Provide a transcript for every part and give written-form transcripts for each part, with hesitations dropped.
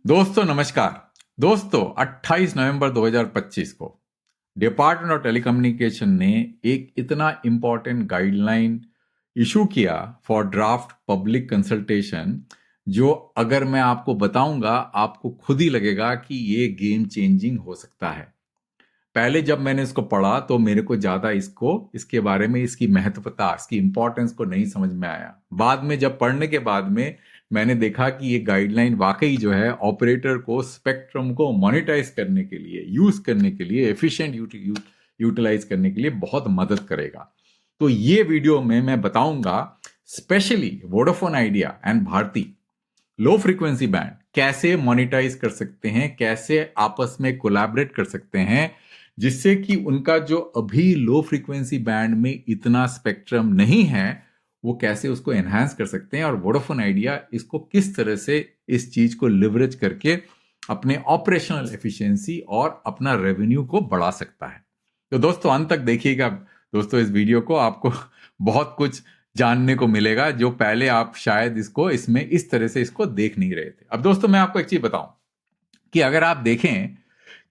दोस्तों नमस्कार। दोस्तों 28 नवंबर 2025 को डिपार्टमेंट ऑफ टेलीकम्युनिकेशन ने एक इतना इम्पोर्टेंट गाइडलाइन इशू किया फॉर ड्राफ्ट पब्लिक कंसल्टेशन, जो अगर मैं आपको बताऊंगा आपको खुद ही लगेगा कि ये गेम चेंजिंग हो सकता है। पहले जब मैंने इसको पढ़ा तो मेरे को ज्यादा इसके बारे में, इसकी महत्वता, इसकी इंपॉर्टेंस को नहीं समझ में आया। बाद में जब पढ़ने के बाद में मैंने देखा कि ये गाइडलाइन वाकई जो है ऑपरेटर को स्पेक्ट्रम को मोनेटाइज करने के लिए, यूज करने के लिए, एफिशिएंट यूटिलाइज करने के लिए बहुत मदद करेगा। तो ये वीडियो में मैं बताऊंगा specially Vodafone Idea and Bharti low frequency band कैसे मोनेटाइज कर सकते हैं, कैसे आपस में कोलैबोरेट कर सकते हैं, जिससे कि उनका जो अभी लो फ्रीक्वेंसी बैंड में इतना स्पेक्ट्रम नहीं है वो कैसे उसको एनहांस कर सकते हैं, और वोडाफोन आइडिया इसको किस तरह से इस चीज को लिवरेज करके अपने ऑपरेशनल एफिशिएंसी और अपना रेवेन्यू को बढ़ा सकता है। तो दोस्तों अंत तक देखिएगा दोस्तों इस वीडियो को, आपको बहुत कुछ जानने को मिलेगा जो पहले आप शायद इसमें इस तरह से इसको देख नहीं रहे थे। अब दोस्तों मैं आपको एक चीज बताऊं कि अगर आप देखें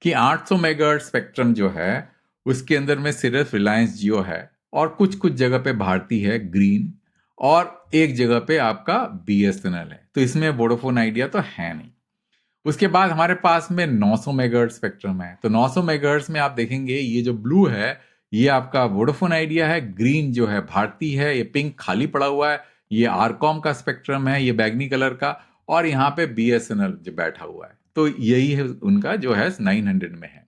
कि 800 मेगाहर्ट्ज स्पेक्ट्रम जो है उसके अंदर में सिर्फ रिलायंस जियो है, और कुछ कुछ जगह पे भारती है, ग्रीन, और एक जगह पे आपका बीएसएनएल है। तो इसमें वोडाफोन आइडिया तो है नहीं। उसके बाद हमारे पास में 900 मेगाहर्ट्ज स्पेक्ट्रम है। तो 900 मेगाहर्ट्ज में आप देखेंगे ये जो ब्लू है ये आपका वोडाफोन आइडिया है, ग्रीन जो है भारती है, ये पिंक खाली पड़ा हुआ है, ये आरकॉम का स्पेक्ट्रम है, ये बैगनी कलर का, और यहाँ पे बीएसएनएल जो बैठा हुआ है। तो यही है उनका जो है 900 में है।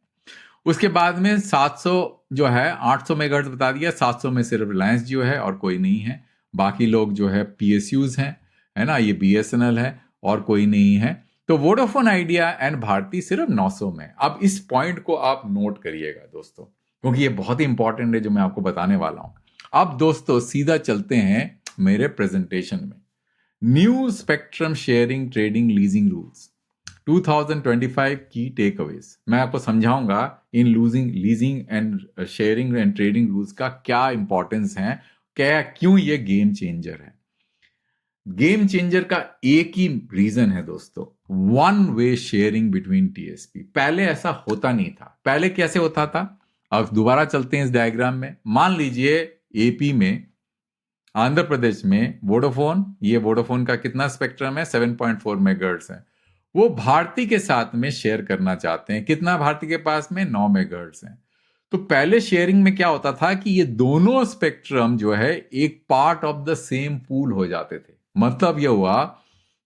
उसके बाद में 700 जो है, 800 मेगाहर्ट्ज बता दिया, 700 में सिर्फ रिलायंस जियो है और कोई नहीं है। बाकी लोग जो है पीएसयूज हैं, है ना, ये बीएसएनएल है और कोई नहीं है। तो वोडाफोन आइडिया एंड भारती सिर्फ 900 में। अब इस पॉइंट को आप नोट करिएगा दोस्तों, क्योंकि ये बहुत ही इंपॉर्टेंट है जो मैं आपको बताने वाला हूं। अब दोस्तों सीधा चलते हैं मेरे प्रेजेंटेशन में। New spectrum sharing trading leasing rules 2025 की टेक अवेज मैं आपको समझाऊंगा। इन leasing and sharing and trading rules का क्या इंपॉर्टेंस है, क्या क्यों ये गेम चेंजर है। गेम चेंजर का एक ही रीजन है दोस्तों, one way sharing between TSP. पहले ऐसा होता नहीं था। पहले कैसे होता था, अब दोबारा चलते हैं इस डायग्राम में। मान लीजिए एपी में, आंध्र प्रदेश में वोडाफोन, ये वोडाफोन का कितना स्पेक्ट्रम है, 7.4 मेगाहर्ट्ज है। वो भारती के साथ में शेयर करना चाहते हैं। कितना भारती के पास में, 9 मेगाहर्ट्ज है। तो पहले शेयरिंग में क्या होता था कि ये दोनों स्पेक्ट्रम जो है एक part of the same pool हो जाते थे। मतलब यह हुआ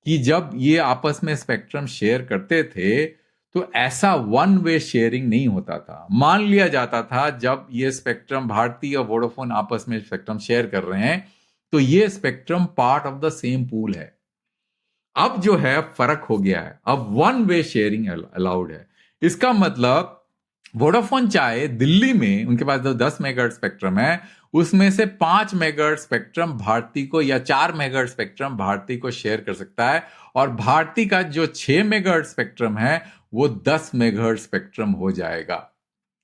कि जब ये आपस में स्पेक्ट्रम शेयर करते थे तो ऐसा वन वे शेयरिंग नहीं होता था। मान लिया जाता था जब ये स्पेक्ट्रम भारती और वोडाफोन आपस में स्पेक्ट्रम शेयर कर रहे हैं तो ये spectrum part of the same pool है। अब जो है फर्क हो गया है, अब वन वे शेयरिंग अलाउड है। इसका मतलब वोडाफोन चाहे दिल्ली में, उनके पास जो 10 मेगाहर्ट्ज स्पेक्ट्रम है उसमें से 5 मेगाहर्ट्ज स्पेक्ट्रम भारती को या 4 मेगाहर्ट्ज स्पेक्ट्रम भारती को शेयर कर सकता है, और भारती का जो 6 मेगाहर्ट्ज स्पेक्ट्रम है वो 10 मेगाहर्ट्ज स्पेक्ट्रम हो जाएगा।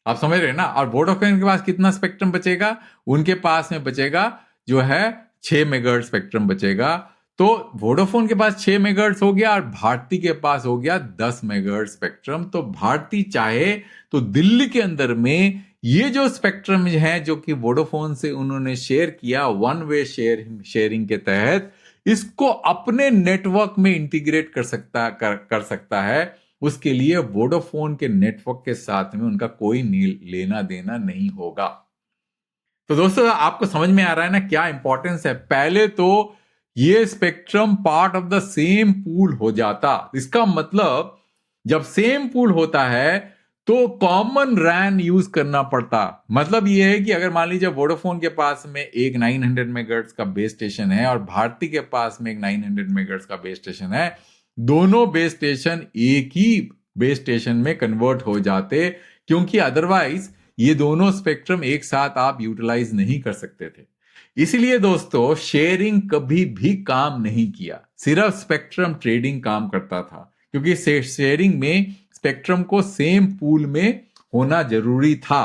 आप समझ रहे हैं ना। और वोडाफोन के पास कितना स्पेक्ट्रम बचेगा, उनके पास में बचेगा जो है 6 मेगाहर्ट्ज स्पेक्ट्रम बचेगा। तो वोडाफोन के पास 6 मेगाहर्ट्ज हो गया और भारती के पास हो गया 10 मेगाहर्ट्ज स्पेक्ट्रम। तो भारती चाहे तो दिल्ली के अंदर में ये जो स्पेक्ट्रम है जो कि वोडाफोन से उन्होंने शेयर किया वन वे शेयरिंग के तहत, इसको अपने नेटवर्क में इंटीग्रेट कर सकता है। उसके लिए वोडाफोन के नेटवर्क के साथ में उनका कोई लेना देना नहीं होगा। तो दोस्तों आपको समझ में आ रहा है ना क्या इंपॉर्टेंस है। पहले तो ये spectrum part of the same pool हो जाता। इसका मतलब जब सेम पूल होता है तो कॉमन रैन यूज करना पड़ता। मतलब ये है कि अगर मान लीजिए वोडाफोन के पास में एक 900 मेगाहर्ट्ज का बेस स्टेशन है और भारती के पास में एक 900 मेगाहर्ट्ज का बेस स्टेशन है, दोनों बेस स्टेशन एक ही बेस स्टेशन में कन्वर्ट हो जाते, क्योंकि अदरवाइज ये दोनों स्पेक्ट्रम एक साथ आप यूटिलाइज नहीं कर सकते थे। इसलिए दोस्तों शेयरिंग कभी भी काम नहीं किया, सिर्फ स्पेक्ट्रम ट्रेडिंग काम करता था, क्योंकि शेयरिंग में स्पेक्ट्रम को सेम पूल में होना जरूरी था।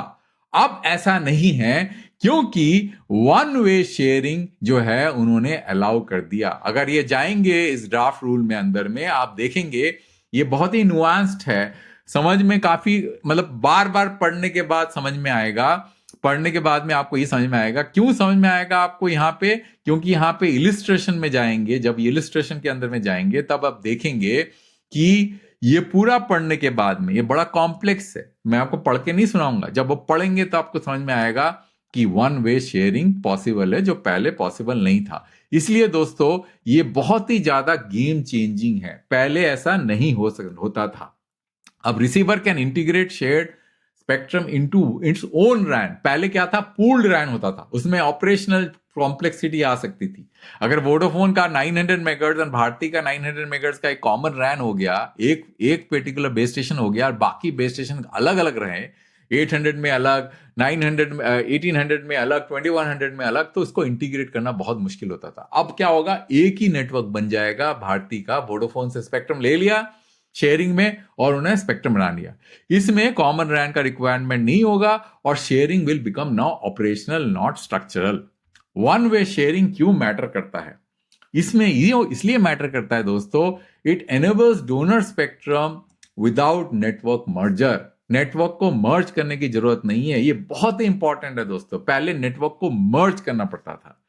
अब ऐसा नहीं है, क्योंकि वन वे शेयरिंग जो है उन्होंने अलाउ कर दिया। अगर ये जाएंगे इस ड्राफ्ट रूल में अंदर में, आप देखेंगे ये बहुत ही नुआंस्ड है, समझ में काफी, मतलब बार बार पढ़ने के बाद समझ में आएगा। पढ़ने के बाद में आपको ये समझ में आएगा। क्यों समझ में आएगा आपको यहाँ पे? क्योंकि यहाँ पे इलिस्ट्रेशन में जाएंगे, जब इलिस्ट्रेशन के अंदर में जाएंगे तब आप देखेंगे कि ये पूरा पढ़ने के बाद में, ये बड़ा कॉम्प्लेक्स है, मैं आपको पढ़ के नहीं सुनाऊंगा, जब वो पढ़ेंगे तो आपको समझ में आएगा कि वन वे शेयरिंग पॉसिबल है, जो पहले पॉसिबल नहीं था। इसलिए दोस्तों ये बहुत ही ज्यादा गेम चेंजिंग है, पहले ऐसा नहीं होता था। अब receiver can integrate shared spectrum into its own RAN. पहले क्या था? पूल्ड रैन होता था, उसमें ऑपरेशनल कॉम्प्लेक्सिटी आ सकती थी। अगर वोडाफोन का 900 मेगाहर्ट्ज और भारती का 900 मेगाहर्ट्ज का एक कॉमन रैन हो गया, एक पर्टिकुलर बेस स्टेशन हो गया और बाकी बेस स्टेशन अलग अलग रहे, 800 में अलग, 900 में 1800 में अलग, 2100 में अलग, तो इसको इंटीग्रेट करना बहुत मुश्किल होता था। अब क्या होगा? एक ही नेटवर्क बन जाएगा। भारती का वोडाफोन से स्पेक्ट्रम ले लिया शेयरिंग में और उन्हें स्पेक्ट्रम बना लिया। इसमें कॉमन रैन का रिक्वायरमेंट नहीं होगा और sharing will become now operational, not structural. One way sharing क्यों मैटर करता है? इसमें ये इसलिए मैटर करता है दोस्तों, it enables donor spectrum without network merger. Network को मर्ज करने की जरूरत नहीं है, ये बहुत ही इंपॉर्टेंट है दोस्तों। पहले नेटवर्क को मर्ज करना पड़ता था।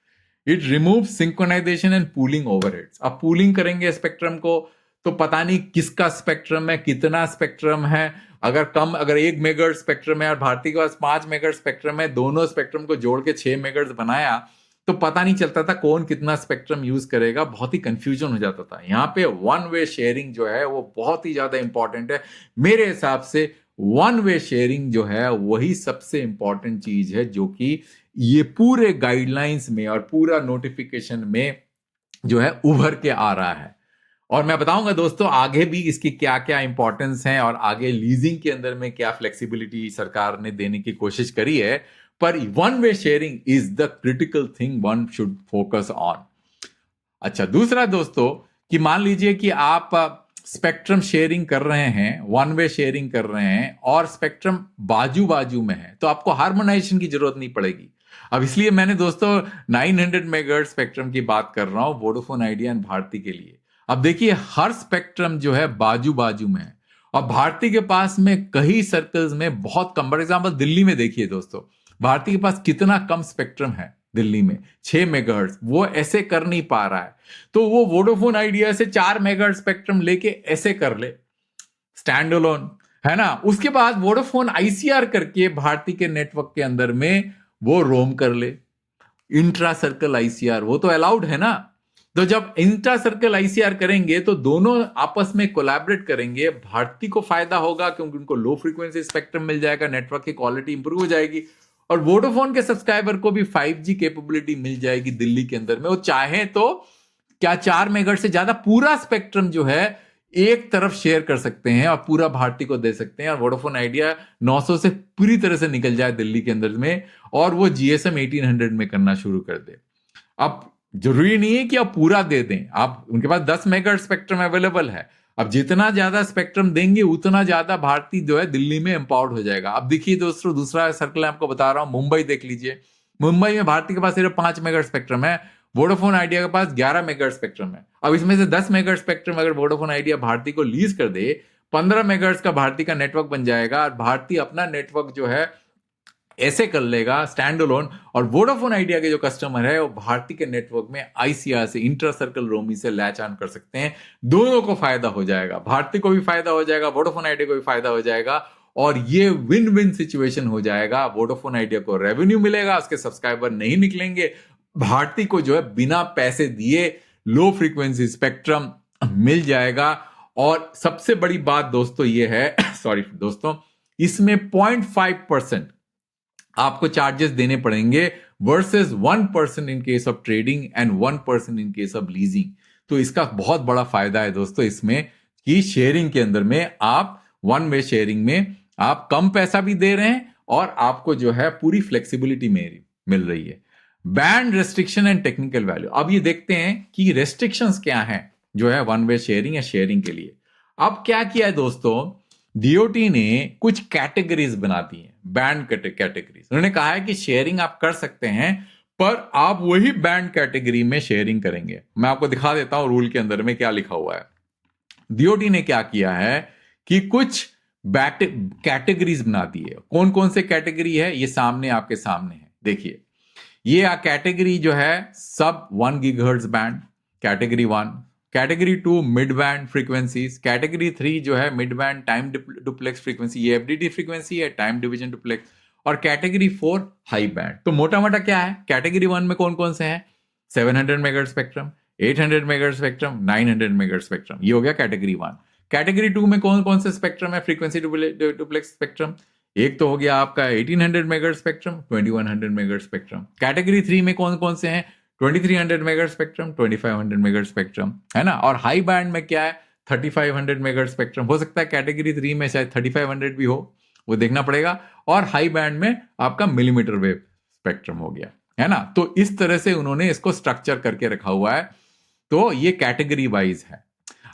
It remove synchronisation and pooling overheads. अब पूलिंग करेंगे स्पेक्ट्रम को तो पता नहीं किसका स्पेक्ट्रम है, कितना स्पेक्ट्रम है। अगर 1 मेगाहर्ट्ज स्पेक्ट्रम है और भारती के पास 5 मेगाहर्ट्ज स्पेक्ट्रम है, दोनों स्पेक्ट्रम को जोड़ के 6 मेगाहर्ट्ज बनाया, तो पता नहीं चलता था कौन कितना स्पेक्ट्रम यूज करेगा, बहुत ही कंफ्यूजन हो जाता था। यहाँ पे वन वे शेयरिंग जो है वो बहुत ही ज्यादा इंपॉर्टेंट है। मेरे हिसाब से वन वे शेयरिंग जो है वही सबसे इंपॉर्टेंट चीज है, जो कि ये पूरे गाइडलाइंस में और पूरा नोटिफिकेशन में जो है उभर के आ रहा है। और मैं बताऊंगा दोस्तों आगे भी इसकी क्या क्या इंपॉर्टेंस है और आगे लीजिंग के अंदर में क्या फ्लेक्सिबिलिटी सरकार ने देने की कोशिश करी है। पर one way sharing is the critical thing one should focus on. अच्छा, दूसरा दोस्तों कि मान लीजिए कि आप स्पेक्ट्रम शेयरिंग कर रहे हैं, वन वे शेयरिंग कर रहे हैं और स्पेक्ट्रम बाजू बाजू में है, तो आपको हार्मोनाइजेशन की जरूरत नहीं पड़ेगी। अब इसलिए मैंने दोस्तों 900 मेगाहर्ट्ज स्पेक्ट्रम की बात कर रहा हूं वोडाफोन आइडिया एंड भारती के लिए। अब देखिए हर स्पेक्ट्रम जो है बाजू बाजू में है और भारती के पास में कई सर्कल्स में बहुत कम। फॉर एग्जाम्पल दिल्ली में देखिए दोस्तों, भारती के पास कितना कम स्पेक्ट्रम है दिल्ली में, 6 मेगाहर्ट्ज। वो ऐसे कर नहीं पा रहा है, तो वो वोडाफोन आइडिया से 4 मेगाहर्ट्ज स्पेक्ट्रम लेके ऐसे कर ले स्टैंड अलोन, है ना। उसके बाद वोडाफोन आईसीआर करके भारती के नेटवर्क के अंदर में वो रोम कर ले, इंट्रा सर्कल आईसीआर, वो तो अलाउड है ना। तो जब इंट्रा सर्कल आईसीआर करेंगे तो दोनों आपस में कोलैबोरेट करेंगे, भारती को फायदा होगा क्योंकि उनको लो फ्रीक्वेंसी स्पेक्ट्रम मिल जाएगा, नेटवर्क की क्वालिटी इंप्रूव हो जाएगी, और वोडाफोन के सब्सक्राइबर को भी 5G कैपेबिलिटी मिल जाएगी दिल्ली के अंदर में। वो चाहे तो क्या 4 मेगाहर्ट्ज से ज्यादा पूरा स्पेक्ट्रम जो है एक तरफ शेयर कर सकते हैं और पूरा भारती को दे सकते हैं, और वोडाफोन आइडिया 900 से पूरी तरह से निकल जाए दिल्ली के अंदर में और वो जीएसएम 1800 में करना शुरू कर दे। अब जरूरी नहीं है कि आप पूरा दे दें, आप उनके पास 10 मेगाहर्ट्ज स्पेक्ट्रम अवेलेबल है। अब जितना ज्यादा स्पेक्ट्रम देंगे उतना ज्यादा भारती जो है दिल्ली में एम्पावर्ड हो जाएगा। अब देखिए दोस्तों दूसरा सर्कल आपको बता रहा हूं, मुंबई देख लीजिए। मुंबई में भारती के पास सिर्फ 5 मेगाहर्ट्ज स्पेक्ट्रम है, वोडाफोन आइडिया के पास 11 मेगाहर्ट्ज स्पेक्ट्रम है। अब इसमें से 10 मेगाहर्ट्ज स्पेक्ट्रम अगर वोडाफोन आइडिया भारती को लीज कर दे, 15 मेगाहर्ट्ज का भारती का नेटवर्क बन जाएगा और भारती अपना नेटवर्क जो है ऐसे कर लेगा स्टैंड अलोन, और वोडाफोन आइडिया के जो कस्टमर है वो भारती के नेटवर्क में आईसीआर से, इंटर सर्कल रोमी से लैच ऑन कर सकते हैं। दोनों को फायदा हो जाएगा, भारती को भी फायदा हो जाएगा, वोडाफोन आइडिया को भी फायदा हो जाएगा, और ये विन विन सिचुएशन हो जाएगा। वोडाफोन आइडिया को रेवेन्यू मिलेगा, उसके सब्सक्राइबर नहीं निकलेंगे, भारती को जो है बिना पैसे दिए लो फ्रीक्वेंसी स्पेक्ट्रम मिल जाएगा। और सबसे बड़ी बात दोस्तों ये है सॉरी दोस्तों, इसमें 0.5% आपको चार्जेस देने पड़ेंगे versus 1% in case of trading and 1% in case of leasing. तो इसका बहुत बड़ा फायदा है दोस्तों इसमें कि शेयरिंग के अंदर में आप वन वे शेयरिंग में आप कम पैसा भी दे रहे हैं और आपको जो है पूरी फ्लेक्सिबिलिटी मिल रही है। Band restriction and technical value, अब ये देखते हैं कि रेस्ट्रिक्शंस क्या हैं जो है वन वे शेयरिंग या शेयरिंग के लिए। अब क्या किया है दोस्तों, डीओटी ने कुछ कैटेगरीज बना दी हैं, बैंड कैटेगरीज। उन्होंने कहा है कि शेयरिंग आप कर सकते हैं पर आप वही बैंड कैटेगरी में शेयरिंग करेंगे। मैं आपको दिखा देता हूं रूल के अंदर में क्या लिखा हुआ है। डीओटी ने क्या किया है कि कुछ कैटेगरीज बना दी है। कौन कौन से कैटेगरी है ये सामने आपके सामने है, देखिए। ये कैटेगरी जो है सब 1 gigahertz band, category 1। Category 2 mid band frequencies. Category 3 जो है mid band time duplex frequency, ये एफडीटी फ्रीक्वेंसी है, टाइम डिवीजन डुप्लेक्स। और कैटेगरी 4 हाई बैंड। तो मोटा मोटा क्या है, कैटेगरी 1 में कौन कौन से हैं? 700 megahertz spectrum, 800 megahertz spectrum, 900 megahertz spectrum, ये हो गया कैटेगरी 1। कैटेगरी 2 में कौन कौन से स्पेक्ट्रम है फ्रीक्वेंसी डुप्लेक्स स्पेक्ट्रम? एक तो हो गया आपका 1800 megahertz spectrum, 2100 megahertz spectrum. Category 3 में कौन कौन से हैं? 2300 मेगाहर्ट्ज स्पेक्ट्रम, 2500 मेगाहर्ट्ज स्पेक्ट्रम, है ना। और हाई बैंड में क्या है? 3500 मेगाहर्ट्ज स्पेक्ट्रम। हो सकता है कैटेगरी 3 में शायद 3500 भी हो, वो देखना पड़ेगा। और हाई बैंड में आपका मिलीमीटर वेव स्पेक्ट्रम हो गया, है ना। तो इस तरह से उन्होंने इसको स्ट्रक्चर करके रखा हुआ है। तो ये कैटेगरी वाइज है।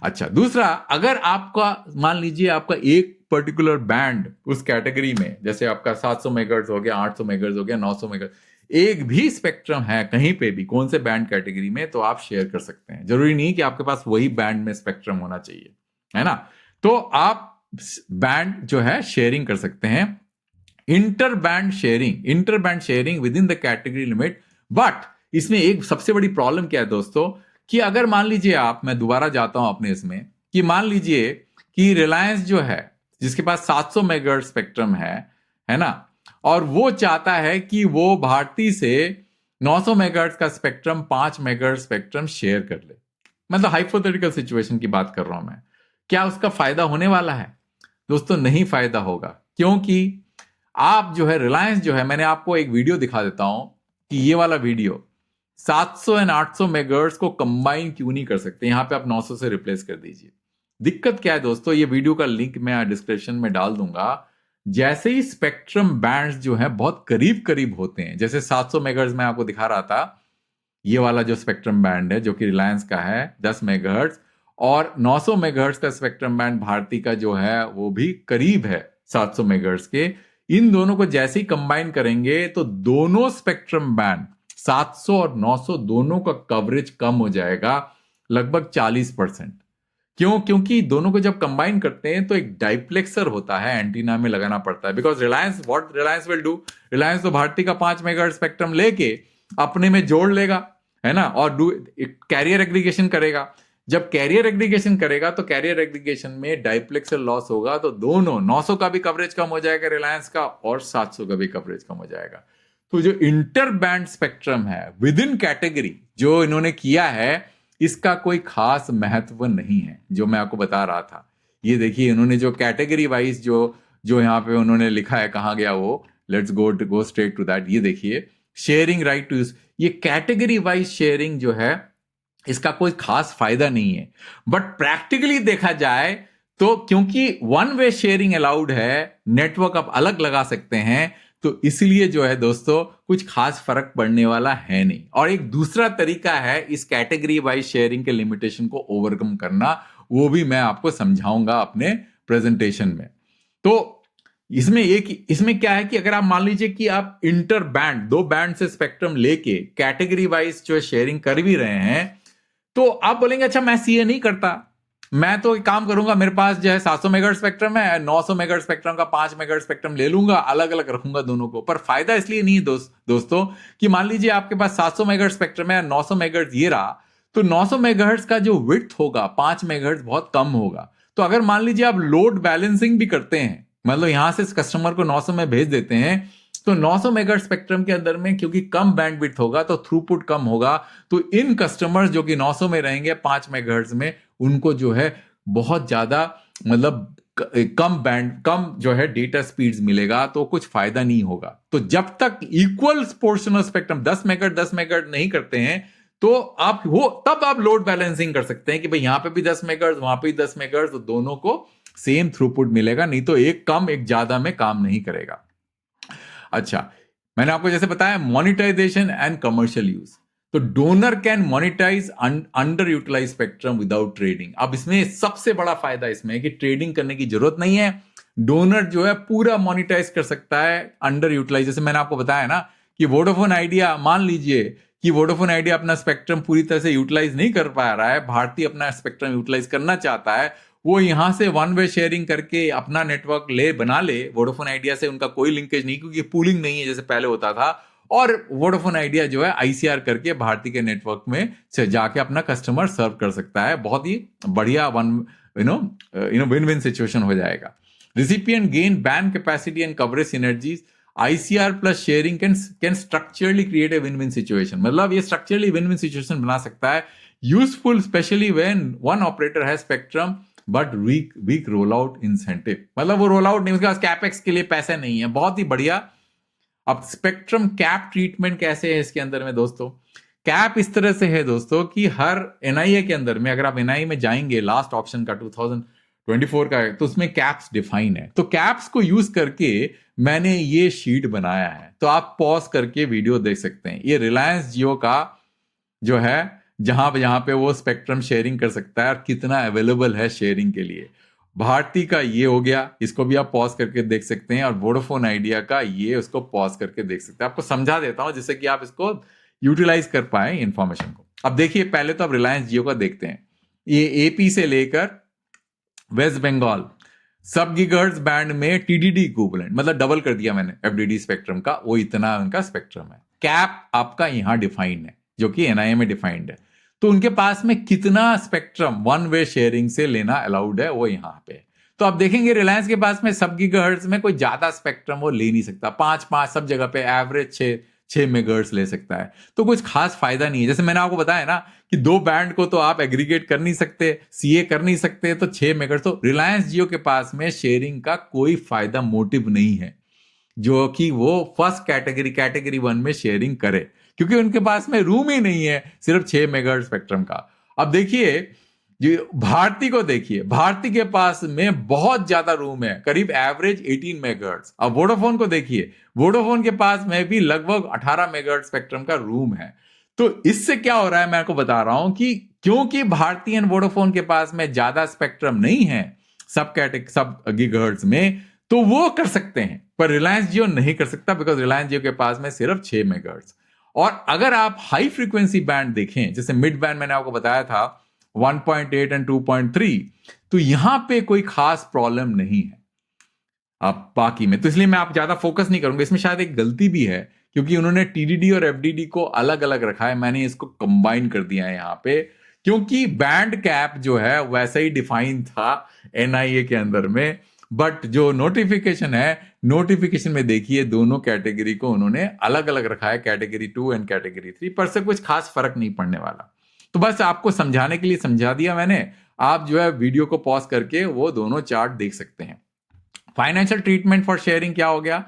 अच्छा, दूसरा, अगर आपका मान लीजिए आपका एक पर्टिकुलर बैंड उस कैटेगरी में, जैसे आपका 700 मेगाहर्ट्ज हो गया, 800 मेगाहर्ट्ज हो गया, 900 मेगाहर्ट्ज, एक भी स्पेक्ट्रम है कहीं पे भी, कौन से बैंड कैटेगरी में, तो आप शेयर कर सकते हैं। जरूरी नहीं कि आपके पास वही बैंड में स्पेक्ट्रम होना चाहिए, है ना। तो आप बैंड जो है शेयरिंग कर सकते हैं, inter band sharing with in the category limit. But इसमें एक सबसे बड़ी प्रॉब्लम क्या है दोस्तों, कि अगर मान लीजिए आप, मैं दोबारा जाता हूं अपने इसमें, कि मान लीजिए कि रिलायंस जो है जिसके पास 700 मेगाहर्ट्ज स्पेक्ट्रम है ना, और वो चाहता है कि वो भारती से 900 मेगाहर्ट्ज का स्पेक्ट्रम, 5 मेगाहर्ट्ज स्पेक्ट्रम शेयर कर ले। मतलब हाइपोथेटिकल सिचुएशन की बात कर रहा हूं मैं। क्या उसका फायदा होने वाला है? दोस्तों नहीं फायदा होगा, क्योंकि आप जो है रिलायंस जो है, मैंने आपको एक वीडियो दिखा देता हूं कि ये वाला वीडियो 700 एंड 800 मेगाहर्ट्ज को कंबाइन क्यों नहीं कर सकते। यहां पे आप 900 से रिप्लेस कर दीजिए। दिक्कत क्या है दोस्तों, ये वीडियो का लिंक मैं डिस्क्रिप्शन में डाल दूंगा। जैसे ही स्पेक्ट्रम बैंड्स जो है बहुत करीब करीब होते हैं, जैसे 700 मेगाहर्ट्ज मैं आपको दिखा रहा था, ये वाला जो स्पेक्ट्रम बैंड है जो कि रिलायंस का है 10 मेगाहर्ट्ज, और 900 मेगाहर्ट्ज का स्पेक्ट्रम बैंड भारती का जो है वो भी करीब है 700 मेगाहर्ट्ज के। इन दोनों को जैसे ही कंबाइन करेंगे तो दोनों स्पेक्ट्रम बैंड 700 और 900 दोनों का कवरेज कम हो जाएगा लगभग 40%। क्यों? क्योंकि दोनों को जब कंबाइन करते हैं तो एक डाइप्लेक्सर होता है, एंटीना में लगाना पड़ता है। Because Reliance will do, Reliance तो भारती का 5 मेगाहर्ट्ज स्पेक्ट्रम लेके अपने में जोड़ लेगा, है ना, और कैरियर एग्रीगेशन करेगा। जब कैरियर एग्रीगेशन करेगा तो कैरियर एग्रीगेशन में डाइप्लेक्सर लॉस होगा, तो दोनों 900 का भी कवरेज कम हो जाएगा रिलायंस का, और 700 का भी कवरेज कम हो जाएगा। तो जो इंटर बैंड स्पेक्ट्रम है विद इन कैटेगरी जो इन्होंने किया है, इसका कोई खास महत्व नहीं है, जो मैं आपको बता रहा था। ये देखिए इन्होंने जो कैटेगरी वाइज जो यहाँ पे उन्होंने लिखा है, कहाँ गया वो, let's go straight to that. ये देखिए शेयरिंग राइट टू यूज, ये कैटेगरी वाइज शेयरिंग जो है इसका कोई खास फायदा नहीं है। बट प्रैक्टिकली देखा जाए तो क्योंकि वन वे शेयरिंग अलाउड है, नेटवर्क आप अलग लगा सकते हैं, तो इसलिए जो है दोस्तों कुछ खास फर्क पड़ने वाला है नहीं। और एक दूसरा तरीका है इस कैटेगरी वाइज शेयरिंग के लिमिटेशन को ओवरकम करना, वो भी मैं आपको समझाऊंगा अपने प्रेजेंटेशन में। तो इसमें क्या है कि अगर आप मान लीजिए कि आप इंटर बैंड, 2 बैंड से स्पेक्ट्रम लेके कैटेगरी वाइज जो शेयरिंग कर भी रहे हैं, तो आप बोलेंगे अच्छा मैं सीए नहीं करता, मैं तो एक काम करूंगा, मेरे पास जो है 700 मेगाहर्ट्ज स्पेक्ट्रम है, 900 मेगाहर्ट्ज स्पेक्ट्रम का 5 मेगाहर्ट्ज स्पेक्ट्रम ले लूंगा, अलग अलग रखूंगा दोनों को। पर फायदा इसलिए नहीं है दोस्तों कि मान लीजिए आपके पास 700 मेगाहर्ट्ज स्पेक्ट्रम है, 900 मेगाहर्ट्ज ये रहा, तो 900 मेगाहर्ट्ज का जो विड्थ होगा 5 मेगाहर्ट्ज बहुत कम होगा। तो अगर मान लीजिए आप लोड बैलेंसिंग भी करते हैं, मतलब यहां से कस्टमर को 900 में भेज देते हैं, तो 900 मेगाहर्ट्ज स्पेक्ट्रम के अंदर में क्योंकि कम बैंडविड्थ होगा तो थ्रूपुट कम होगा, तो इन कस्टमर्स जो कि 900 में रहेंगे 5 मेगाहर्ट्ज में, उनको जो है बहुत ज्यादा मतलब कम जो है डेटा स्पीड्स मिलेगा, तो कुछ फायदा नहीं होगा। तो जब तक equal portion of spectrum 10 megahertz नहीं करते हैं, तो तब आप लोड बैलेंसिंग कर सकते हैं कि भाई यहां पे भी 10 मेगाहर्ट्ज, वहां पे भी 10 मेगाहर्ट्ज, तो दोनों को सेम थ्रूपुट मिलेगा, नहीं तो एक कम एक ज्यादा में काम नहीं करेगा। अच्छा, मैंने आपको जैसे बताया मोनेटाइजेशन एंड कमर्शियल यूज, तो donor can monetise under utilise spectrum without trading. अब इसमें सबसे बड़ा फायदा इसमें है कि ट्रेडिंग करने की जरूरत नहीं है, डोनर जो है पूरा मोनेटाइज कर सकता है अंडर यूटिलाइज। जैसे मैंने आपको बताया ना कि वोडाफोन आइडिया, मान लीजिए कि वोडाफोन आइडिया अपना स्पेक्ट्रम पूरी तरह से यूटिलाइज नहीं कर पा रहा है, भारती अपना स्पेक्ट्रम यूटिलाइज करना चाहता है, वो यहां से वन वे शेयरिंग करके अपना नेटवर्क बना ले, वोडाफोन आइडिया से उनका कोई लिंकेज नहीं, क्योंकि पूलिंग नहीं है जैसे पहले होता था, और वोडाफोन आइडिया जो है आईसीआर करके भारती के नेटवर्क में से जाके अपना कस्टमर सर्व कर सकता है। बहुत ही बढ़िया विन विन सिचुएशन हो जाएगा। Recipient gain band capacity and coverage synergies, ICR plus sharing can structurally create a win-win situation। मतलब ये structurally win-win situation बना सकता है, useful especially when one operator has spectrum but weak rollout incentive। मतलब वो rollout नहीं, उसके पास capex के लिए पैसे नहीं है। बहुत ही बढ़िया। अब स्पेक्ट्रम कैप ट्रीटमेंट कैसे है इसके अंदर में दोस्तों? कैप इस तरह से है दोस्तों कि हर एनआईए के अंदर में, अगर आप एनआईए में जाएंगे लास्ट ऑप्शन का 2024 का, तो उसमें कैप्स डिफाइन है। तो कैप्स को यूज करके मैंने ये शीट बनाया है, तो आप पॉज करके वीडियो देख सकते हैं। ये रिलायंस जियो का जो है, जहां पे वो स्पेक्ट्रम शेयरिंग कर सकता है और कितना अवेलेबल है शेयरिंग के लिए। भारती का ये हो गया, इसको भी आप पॉज करके देख सकते हैं, और वोडाफोन आइडिया का ये, उसको पॉज करके देख सकते हैं। आपको समझा देता हूं जिससे कि आप इसको यूटिलाइज कर पाए इंफॉर्मेशन को। अब देखिए, पहले तो आप रिलायंस जियो का देखते हैं। ये एपी से लेकर वेस्ट बंगाल सब गीगाहर्ट्ज बैंड में टीडीडी इक्विवेलेंट, मतलब डबल कर दिया मैंने एफडीडी स्पेक्ट्रम का, वो इतना उनका स्पेक्ट्रम है। कैप आपका यहां डिफाइंड है, जो कि एनआईए में डिफाइंड है। तो उनके पास में कितना स्पेक्ट्रम वन वे शेयरिंग से लेना अलाउड है, वो यहां पे। तो आप देखेंगे रिलायंस के पास में सब गीगाहर्ट्ज में कोई ज्यादा स्पेक्ट्रम वो ले नहीं सकता, 5 सब जगह पे एवरेज 6 मेगाहर्ट्ज ले सकता है। तो कुछ खास फायदा नहीं है। जैसे मैंने आपको बताया ना कि 2 बैंड को तो आप एग्रीगेट कर नहीं सकते, सीए कर नहीं सकते, तो 6 मेगाहर्ट्ज। तो रिलायंस जियो के पास में शेयरिंग का कोई फायदा मोटिव नहीं है, जो कि वो फर्स्ट कैटेगरी 1 में शेयरिंग करे, क्योंकि उनके पास में रूम ही नहीं है सिर्फ 6 मेगाहर्ट्ज स्पेक्ट्रम का। अब देखिए, भारती को देखिए, भारती के पास में बहुत ज्यादा रूम है, करीब एवरेज 18 मेगाहर्ट्ज। अब वोडाफोन को देखिए, वोडाफोन के पास में भी लगभग 18 मेगाहर्ट्ज स्पेक्ट्रम का रूम है। तो इससे क्या हो रहा है, मैं आपको बता रहा हूं कि क्योंकि भारती एंड वोडाफोन के पास में ज्यादा स्पेक्ट्रम नहीं है सब गीगाहर्ट्ज में, तो वो कर सकते हैं, पर रिलायंस जियो नहीं कर सकता, बिकॉज रिलायंस जियो के पास में सिर्फ 6 मेगाहर्ट्ज। और अगर आप हाई फ्रीक्वेंसी बैंड देखें, जैसे मिड बैंड मैंने आपको बताया था 1.8 एंड 2.3, तो यहां पे कोई खास प्रॉब्लम नहीं है अब बाकी में। तो इसलिए मैं आप ज्यादा फोकस नहीं करूंगा। इसमें शायद एक गलती भी है, क्योंकि उन्होंने टीडीडी और एफडीडी को अलग अलग रखा है, मैंने इसको कंबाइन कर दिया है यहां पे, क्योंकि बैंड कैप जो है वैसा ही डिफाइन था एनआईए के अंदर में। बट जो नोटिफिकेशन है, नोटिफिकेशन में देखिए दोनों कैटेगरी को उन्होंने अलग अलग रखा है, कैटेगरी 2 एंड कैटेगरी 3, पर से कुछ खास फर्क नहीं पड़ने वाला। तो बस आपको समझाने के लिए समझा दिया मैंने। आप जो है वीडियो को पॉज करके वो दोनों चार्ट देख सकते हैं। फाइनेंशियल ट्रीटमेंट फॉर शेयरिंग क्या हो गया?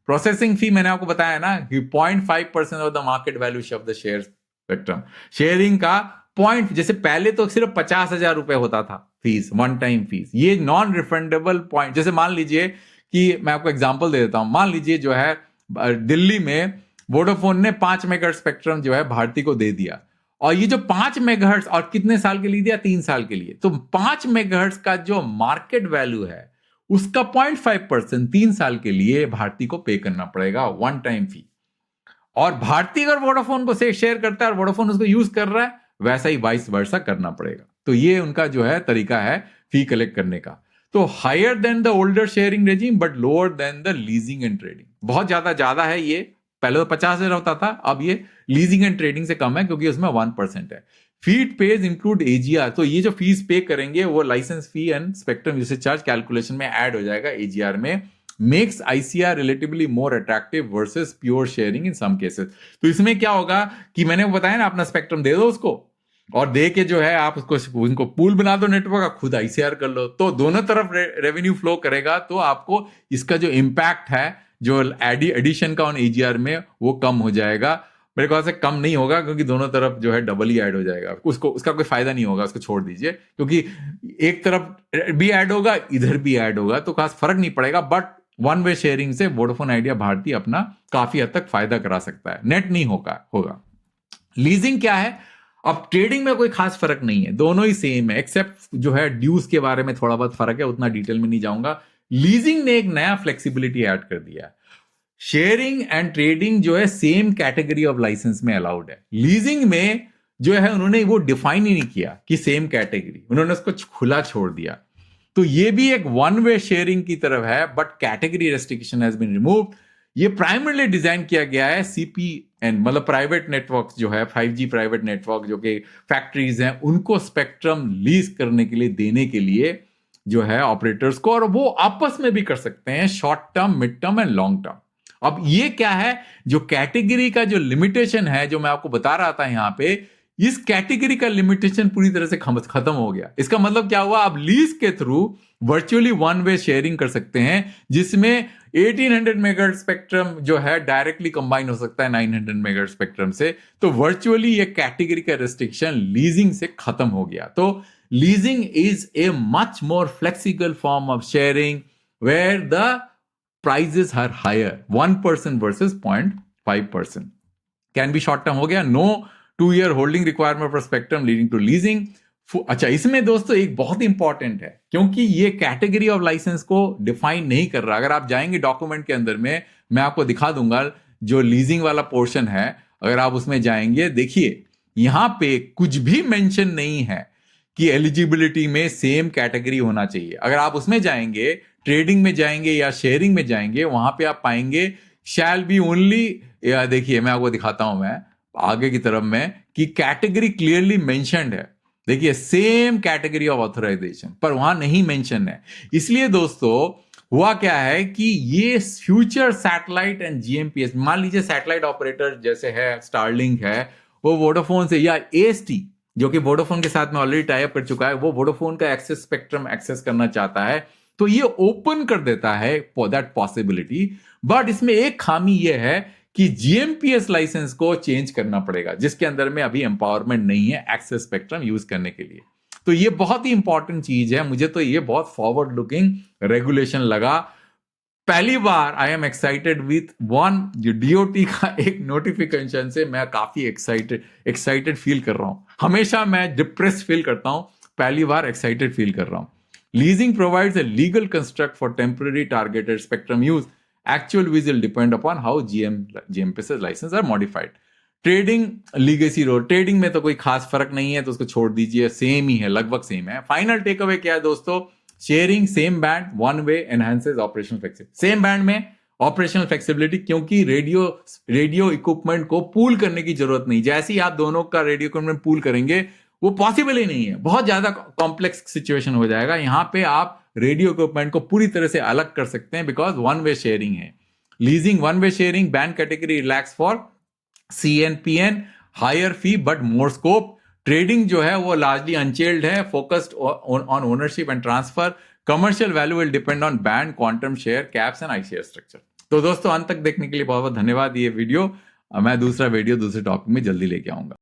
प्रोसेसिंग फी मैंने आपको बताया ना कि 0.5% of the market value of the share spectrum. Sharing का पॉइंट, जैसे पहले तो सिर्फ 50,000 रुपए होता था फीस, वन टाइम फीस, ये नॉन रिफंडेबल पॉइंट। जैसे मान लीजिए कि मैं आपको एग्जांपल दे देता हूं, मान लीजिए जो है दिल्ली में वोडाफोन ने 5 मेगाहर्ट्ज स्पेक्ट्रम जो है भारती को दे दिया, और ये जो 5 मेगाहर्ट्ज और कितने साल के लिए दिया? 3 साल के लिए। तो 5 मेगाहर्ट्ज का जो मार्केट वैल्यू है उसका 0.5% 3 साल के लिए भारती को पे करना पड़ेगा, वन टाइम फी। और भारती अगर वोडाफोन को से शेयर करता है और वोडाफोन उसको यूज कर रहा है, वैसा ही वाइस वर्सा करना पड़ेगा। तो ये उनका जो है तरीका है फी कलेक्ट करने का। तो higher than the older sharing regime but lower than the leasing and trading. बहुत ज्यादा है ये, पहले तो 50,000 होता था, अब ये लीजिंग एंड ट्रेडिंग से कम है, क्योंकि उसमें 1% है। फीड पेज इंक्लूड एजीआर, तो ये जो फीस पे करेंगे वो licence fee and spectrum usage charge calculation में ऐड हो जाएगा एजीआर में। Makes ICR relatively more attractive versus pure sharing in some cases. तो इसमें क्या होगा कि मैंने बताया ना, अपना स्पेक्ट्रम दे दो उसको, और दे के जो है आप उसको उनको पूल बना दो नेटवर्क का, खुद आईसीआर कर लो, तो दोनों तरफ रेवेन्यू फ्लो करेगा। तो आपको इसका जो इम्पैक्ट है, जो एडिशन का ऑन एजीआर में, वो कम हो जाएगा। मेरे ख्याल से कम नहीं होगा, क्योंकि दोनों तरफ जो है डबल ही ऐड हो जाएगा। उसका कोई फायदा नहीं होगा, उसको छोड़ दीजिए, क्योंकि एक तरफ भी ऐड होगा, इधर भी ऐड होगा, तो खास फर्क नहीं पड़ेगा। बट वन वे शेयरिंग से वोडाफोन आइडिया भारती अपना काफी हद तक फायदा करा सकता है, नेट नहीं होगा। लीजिंग क्या है? अब ट्रेडिंग में कोई खास फर्क नहीं है, दोनों ही सेम है, एक्सेप्ट जो है ड्यूज के बारे में थोड़ा बहुत फर्क है, उतना डिटेल में नहीं जाऊंगा। लीजिंग ने एक नया फ्लेक्सिबिलिटी ऐड कर दिया। शेयरिंग एंड ट्रेडिंग जो है सेम कैटेगरी ऑफ लाइसेंस में अलाउड है। लीजिंग में जो है उन्होंने वो डिफाइन ही नहीं किया कि सेम कैटेगरी, उन्होंने उसको खुला छोड़ दिया। तो ये भी एक वन वे शेयरिंग की तरफ है, but category restriction has been removed. ये प्राइमरली डिजाइन किया गया है सीपीएन, मतलब प्राइवेट नेटवर्क जो है 5G प्राइवेट नेटवर्क जो कि फैक्ट्रीज हैं उनको स्पेक्ट्रम लीज करने के लिए देने के लिए जो है ऑपरेटर्स को, और वो आपस में भी कर सकते हैं short term, mid term and long term. अब ये क्या है, जो कैटेगरी का जो लिमिटेशन है जो मैं आपको बता रहा था यहां पे, इस कैटेगरी का लिमिटेशन पूरी तरह से खत्म हो गया। इसका मतलब क्या हुआ, आप लीज के through virtually one way sharing कर सकते हैं, जिसमें 1800 मेगाहर्ट्ज स्पेक्ट्रम जो है डायरेक्टली कंबाइन हो सकता है 900 मेगाहर्ट्ज स्पेक्ट्रम से। तो वर्चुअली ये कैटेगरी का रेस्ट्रिक्शन लीजिंग से खत्म हो गया। तो leasing is a much more flexible form of sharing where the prices are higher, 1% versus 0.5%. Can be short term हो गया, no 2-year holding requirement for spectrum leading to leasing। अच्छा, इसमें दोस्तों एक बहुत इंपॉर्टेंट है, क्योंकि ये कैटेगरी ऑफ लाइसेंस को डिफाइन नहीं कर रहा। अगर आप जाएंगे डॉक्यूमेंट के अंदर में, मैं आपको दिखा दूंगा जो लीजिंग वाला पोर्शन है, अगर आप उसमें जाएंगे, देखिए यहां पे कुछ भी मेंशन नहीं है कि एलिजिबिलिटी में सेम कैटेगरी होना चाहिए। अगर आप उसमें जाएंगे, ट्रेडिंग में जाएंगे या शेयरिंग में जाएंगे, वहां पे आप पाएंगे शैल बी ओनली, देखिए मैं आपको दिखाता हूं, मैं आगे की तरफ में, कि कैटेगरी क्लियरली मेंशन्ड है। देखिए सेम कैटेगरी ऑफ ऑथराइजेशन, पर वहां नहीं मेंशन है। इसलिए दोस्तों हुआ क्या है कि ये फ्यूचर सैटेलाइट एंड जीएमपीएस, मान लीजिए सैटेलाइट ऑपरेटर जैसे है स्टारलिंक है, वो वोडाफोन से, या एएसटी जो कि वोडाफोन के साथ में ऑलरेडी टाई अप कर चुका है, वो वोडाफोन का एक्सेस स्पेक्ट्रम एक्सेस करना चाहता है, तो ये ओपन कर देता है दैट पॉसिबिलिटी। बट इसमें एक खामी ये है कि जीएमपीएस लाइसेंस को चेंज करना पड़ेगा, जिसके अंदर में अभी एम्पावरमेंट नहीं है एक्सेस स्पेक्ट्रम यूज करने के लिए। तो ये बहुत ही इंपॉर्टेंट चीज है, मुझे तो ये बहुत फॉरवर्ड लुकिंग रेगुलेशन लगा। पहली बार I am excited with one, जो डीओटी का एक नोटिफिकेशन से मैं काफी एक्साइटेड फील कर रहा हूं। हमेशा मैं डिप्रेस फील करता हूं, पहली बार एक्साइटेड फील कर रहा हूं। Leasing provides a legal construct for temporary targeted spectrum use. Actual use will depend upon how GMPS license are modified. Trading legacy road, trading में तो कोई खास फर्क नहीं है, तो उसको छोड़ दीजिए, सेम ही है, लगभग सेम है। फाइनल टेक अवे क्या है दोस्तों, sharing same band, one way enhances operational flexibility. Same band में ऑपरेशनल फ्लेक्सिबिलिटी, क्योंकि रेडियो इक्विपमेंट को पूल करने की जरूरत नहीं। जैसे ही आप दोनों का रेडियो इक्विपमेंट पूल करेंगे, वो पॉसिबल ही नहीं है, बहुत ज्यादा कॉम्प्लेक्स सिचुएशन हो जाएगा। यहां पे आप रेडियो इक्विपमेंट को पूरी तरह से अलग कर सकते हैं, बिकॉज वन वे शेयरिंग है। Leasing one way sharing, band category relax for CNPN, higher fee but more scope. Trading जो है वो लार्जली अनचेल्ड है, focused on ownership and transfer. Commercial value will depend on band, quantum share, caps and ICR structure. तो दोस्तों अंत तक देखने के लिए बहुत बहुत धन्यवाद। ये वीडियो मैं दूसरा वीडियो दूसरे टॉपिक में जल्दी लेके आऊंगा।